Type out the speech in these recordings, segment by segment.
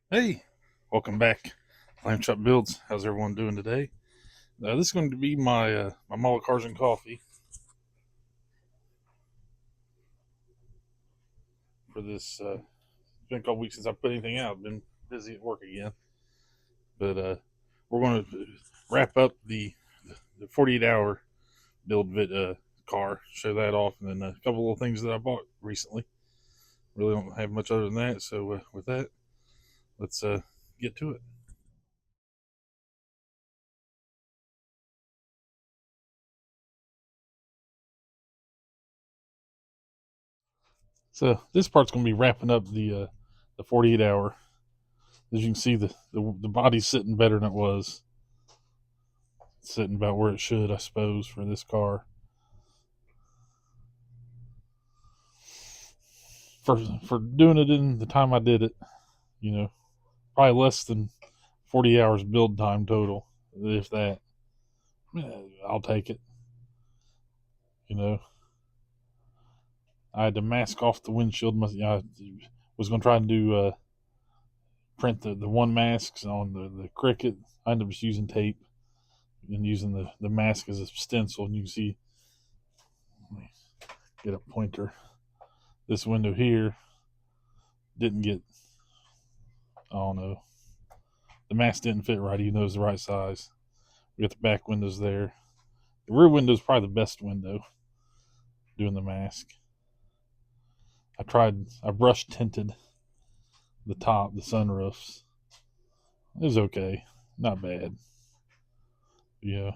Hey, welcome back, Lamb Chop Builds. How's everyone doing today? This is going to be my Mullet Cars and Coffee for this. It's been a couple weeks since I put anything out. I've been busy at work again, but we're going to wrap up the 48-hour build car, show that off, and then a couple of things that I bought recently. Really don't have much other than that. So with that, let's get to it. So this part's going to be wrapping up the 48 hour. As you can see, the body's sitting better than it was. It's sitting about where it should, I suppose, for this car. For doing it in the time I did it, you know, probably less than 40 hours build time total, if that. I'll take it. You know, I had to mask off the windshield. I was going to try and do print the one masks on the Cricut. I ended up just using tape and using the mask as a stencil. And you can see, let me get a pointer. This window here didn't get, I don't know, the mask didn't fit right, even though it was the right size. We got the back windows there. The rear window is probably the best window doing the mask. I brush tinted the top, the sunroofs. It was okay, not bad. Yeah.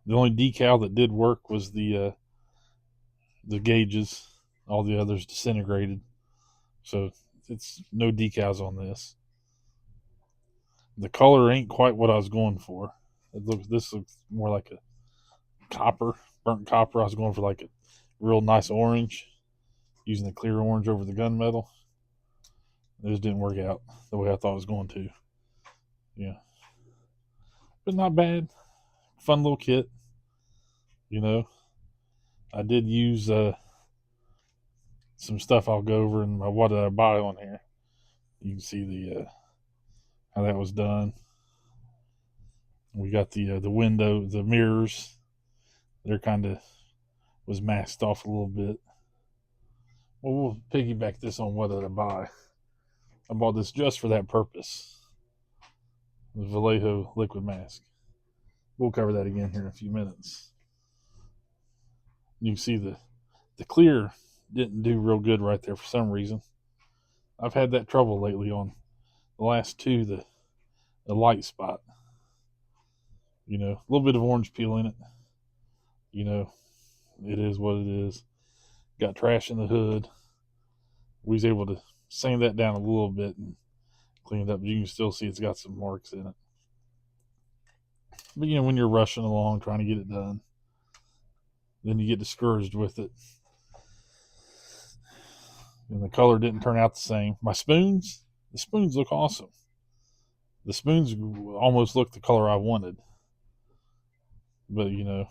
The only decal that did work was the gauges. All the others disintegrated, so it's no decals on this. The color ain't quite what I was going for. This looks more like a copper, burnt copper. I was going for like a real nice orange, using the clear orange over the gunmetal. This didn't work out the way I thought it was going to. Yeah, but not bad. Fun little kit. You know, I did use some stuff I'll go over in my what did I buy on here. You can see the how that was done. We got the window, the mirrors. They're kind of was masked off a little bit. Well, we'll piggyback this on what did I buy. I bought this just for that purpose. The Vallejo liquid mask. We'll cover that again here in a few minutes. You can see the clear didn't do real good right there for some reason. I've had that trouble lately on the last two, the light spot. You know, a little bit of orange peel in it. You know, it is what it is. Got trash in the hood. We was able to sand that down a little bit and clean it up. But you can still see it's got some marks in it. But you know, when you're rushing along trying to get it done, then you get discouraged with it. And the color didn't turn out the same. The spoons look awesome. The spoons almost look the color I wanted. But you know,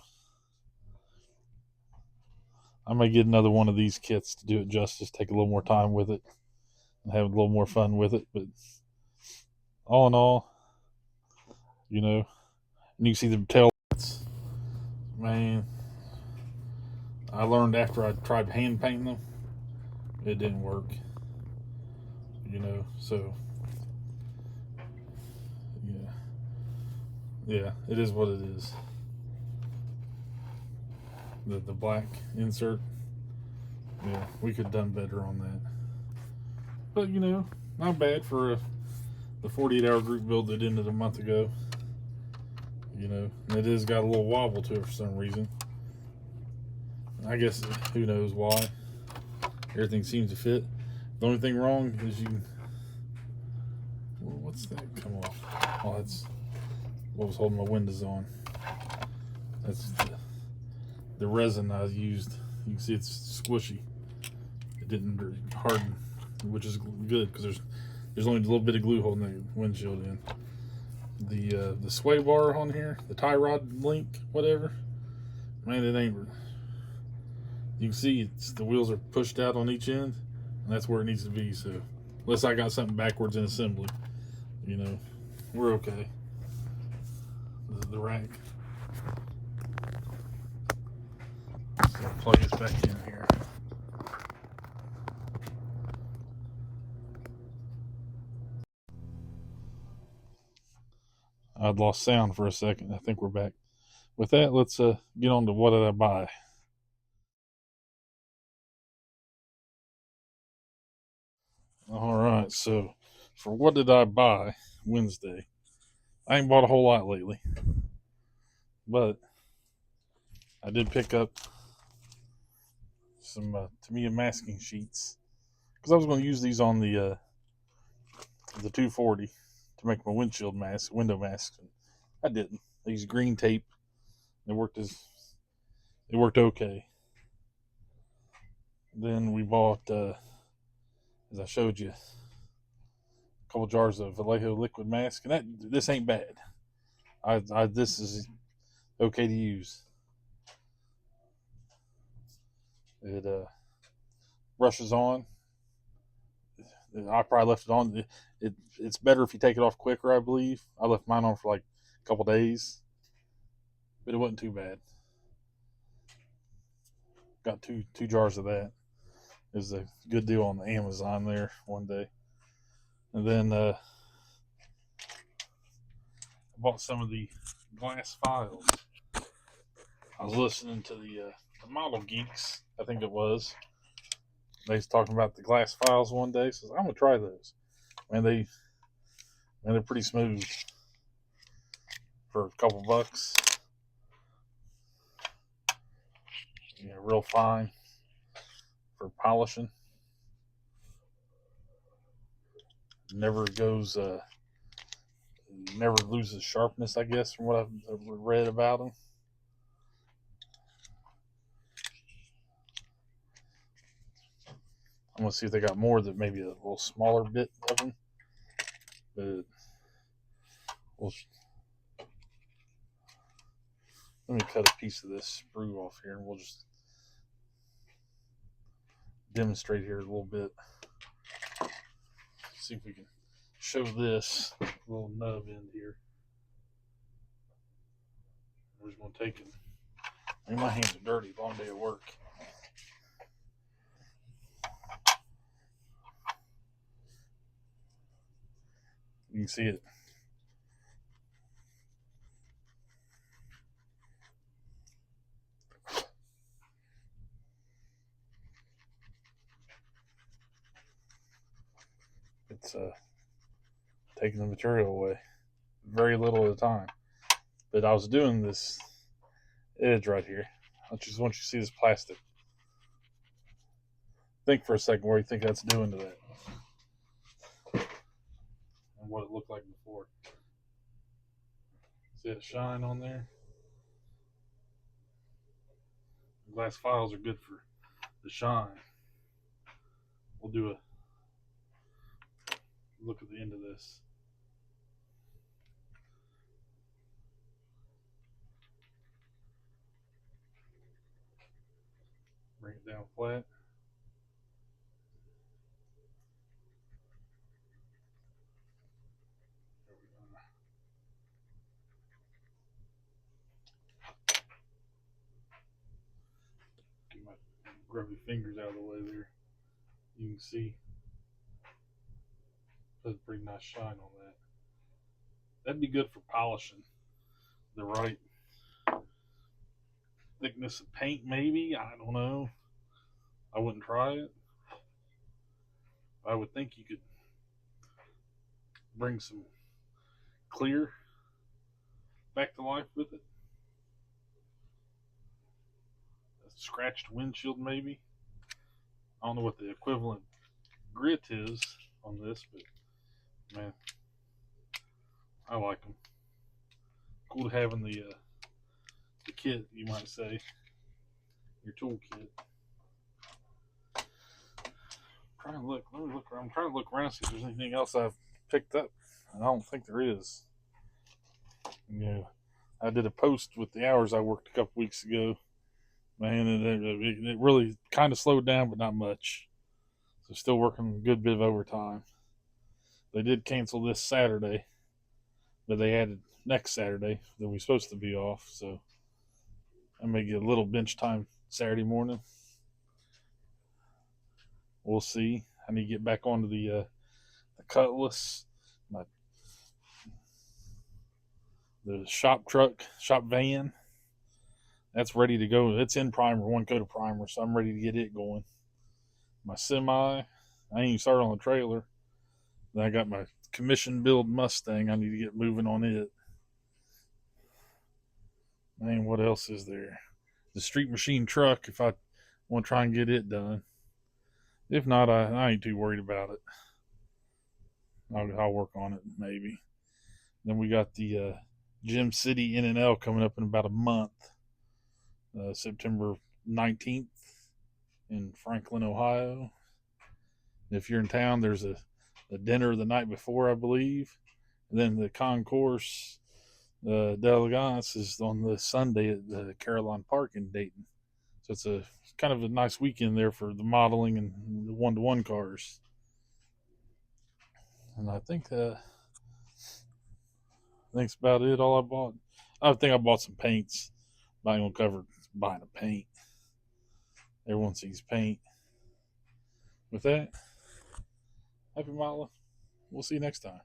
I may get another one of these kits to do it justice, take a little more time with it, and have a little more fun with it. But all in all, you know, and you can see the tail lights. Man, I learned after I tried hand painting them, it didn't work. You know, so yeah, yeah, it is what it is. The black insert, yeah, we could have done better on that. But you know, not bad for the 48-hour group build that ended a month ago. You know, and it has got a little wobble to it for some reason. I guess who knows why. Everything seems to fit. The only thing wrong is well, what's that come off? Oh, that's what was holding my windows on. That's the resin I used. You can see it's squishy. It didn't harden, which is good because there's only a little bit of glue holding the windshield in. The sway bar on here, the tie rod link, whatever. Man, it ain't. You can see the wheels are pushed out on each end, and that's where it needs to be. So Unless I got something backwards in assembly, you know, we're okay. The rack. So plug this back in here. I'd lost sound for a second. I think we're back. With that, let's get on to what did I buy. All right, so for what did I buy Wednesday? I ain't bought a whole lot lately, but I did pick up some Tamiya masking sheets because I was going to use these on the 240 to make my windshield mask, window masks. I didn't. I used green tape. It worked okay. Then we bought, as I showed you, a couple jars of Vallejo liquid mask, and this ain't bad. This is okay to use. It brushes on. I probably left it on. It's better if you take it off quicker, I believe. I left mine on for like a couple days, but it wasn't too bad. Got two jars of that. It was a good deal on the Amazon there one day, and then I bought some of the glass files. I was listening to the Model Geeks, I think it was. They was talking about the glass files one day. So I'm gonna try those. Man, they're pretty smooth for a couple bucks. Yeah, real fine for polishing. Never goes, never loses sharpness. I guess from what I've read about them. I'm gonna see if they got more that maybe a little smaller bit of them. But we'll, let me cut a piece of this sprue off here, and we'll just demonstrate here a little bit. See if we can show this little nub end here. We're just gonna take it. I mean, my hands are dirty. Long day at work. You can see it. It's taking the material away. Very little at a time. But I was doing this edge right here. I just want you to see this plastic. Think for a second what you think that's doing to that. And what it looked like before. See that shine on there? Glass files are good for the shine. We'll do a look at the end of this. Bring it down flat. Get my grubby fingers out of the way there. You can see there's a pretty nice shine on that. That'd be good for polishing the right thickness of paint, maybe. I don't know. I wouldn't try it. I would think you could bring some clear back to life with it. A scratched windshield, maybe. I don't know what the equivalent grit is on this, but man, I like them. Cool to have in the kit, you might say, your tool kit. Trying to look. Let me look around. I'm trying to look around, see if there's anything else I've picked up. And I don't think there is. Yeah, I did a post with the hours I worked a couple weeks ago. Man, it really kind of slowed down, but not much. So still working a good bit of overtime. They did cancel this Saturday, but they added next Saturday that we're supposed to be off. So I may get a little bench time Saturday morning. We'll see. I need to get back onto the Cutlass, my the shop van. That's ready to go. It's in primer, one coat of primer, so I'm ready to get it going. My semi, I ain't even started on the trailer. Then I got my commission build Mustang. I need to get moving on it. Man, what else is there? The Street Machine truck, if I want to try and get it done. If not, I ain't too worried about it. I'll work on it maybe. Then we got the Gym City NNL coming up in about a month, September 19th in Franklin, Ohio. If you're in town, there's a dinner the night before, I believe. And then the concourse d'elegance is on the Sunday at the Caroline Park in Dayton. So it's a kind of a nice weekend there for the modeling and the one-to-one cars. And I think that's about it. All I bought. I think I bought some paints. But I ain't gonna cover buying a paint. Everyone sees paint. With that, happy Mila. We'll see you next time.